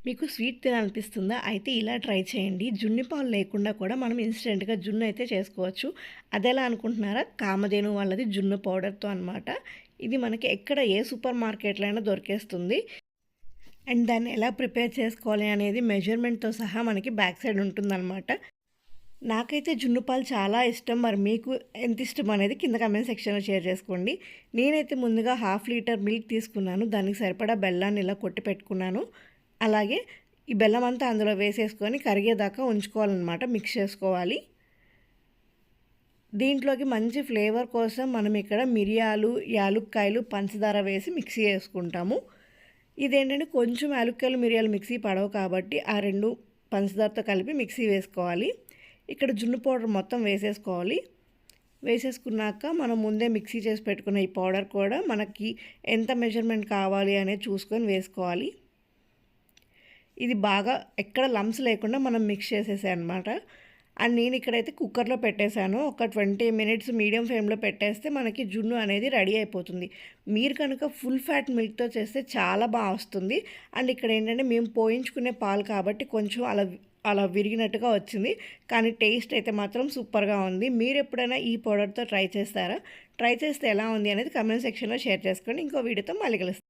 మీకు స్వీట్ తినాలనిపిస్తుందా? అయితే ఇలా ట్రై చేయండి. జున్ను పాలు లేకుండా కూడా మనం ఇన్‌స్టంట్‌గా జున్ను అయితే చేసుకోవచ్చు. అదెలా అనుకుంటున్నారా? కామధేను వాళ్ళది జున్ను పౌడర్‌తో అనమాట. ఇది మనకి ఎక్కడ ఏ సూపర్ మార్కెట్‌లో అయినా దొరికేస్తుంది. అండ్ దాన్ని ఎలా ప్రిపేర్ చేసుకోవాలి అనేది మెజర్‌మెంట్‌తో సహా మనకి బ్యాక్ సైడ్ ఉంటుందనమాట. నాకైతే జున్ను పాలు చాలా ఇష్టం. మరి మీకు ఎంత ఇష్టం అనేది కింద కామెంట్ సెక్షన్‌లో షేర్ చేసుకోండి. నేనైతే ముందుగా హాఫ్ లీటర్ మిల్క్ తీసుకున్నాను. దానికి సరిపడా బెల్లాన్ని ఇలా కొట్టి పెట్టుకున్నాను. అలాగే ఈ బెల్లం అంతా అందులో వేసేసుకొని కరిగేదాకా ఉంచుకోవాలన్నమాట. మిక్స్ చేసుకోవాలి. దీంట్లోకి మంచి ఫ్లేవర్ కోసం మనం ఇక్కడ మిరియాలు, యాలుక్కాయలు, పంచదార వేసి మిక్సీ చేసుకుంటాము. ఇదేంటంటే కొంచెం యాలుక్కాయలు, మిరియాలు మిక్సీ పడవు కాబట్టి ఆ 2 పంచదారతో కలిపి మిక్సీ వేసుకోవాలి. ఇక్కడ జున్ను పౌడర్ మొత్తం వేసేసుకోవాలి. వేసేసుకున్నాక మనం ముందే మిక్సీ చేసి పెట్టుకున్న ఈ పౌడర్ కూడా మనకి ఎంత మెజర్మెంట్ కావాలి అనేది చూసుకొని వేసుకోవాలి. ఇది బాగా ఎక్కడ లంప్స్ లేకుండా మనం మిక్స్ చేసేసాయన్నమాట. అండ్ నేను ఇక్కడైతే కుక్కర్లో పెట్టేశాను. ఒక 20 మినిట్స్ మీడియం ఫ్లేమ్లో పెట్టేస్తే మనకి జున్ను అనేది రెడీ అయిపోతుంది. మీరు కనుక ఫుల్ ఫ్యాట్ మిల్క్‌తో చేస్తే చాలా వస్తుంది. అండ్ ఇక్కడ ఏంటంటే మేము పోయించుకునే పాలు కాబట్టి కొంచెం అలా అలా విరిగినట్టుగా వచ్చింది. కానీ టేస్ట్ అయితే మాత్రం సూపర్‌గా ఉంది. మీరెప్పుడైనా ఈ పౌడర్‌తో ట్రై చేస్తారా? ట్రై చేస్తే ఎలా ఉంది అనేది కామెంట్ సెక్షన్‌లో షేర్ చేసుకోండి. ఇంకో వీడియోతో మళ్ళీ కలుస్తాను.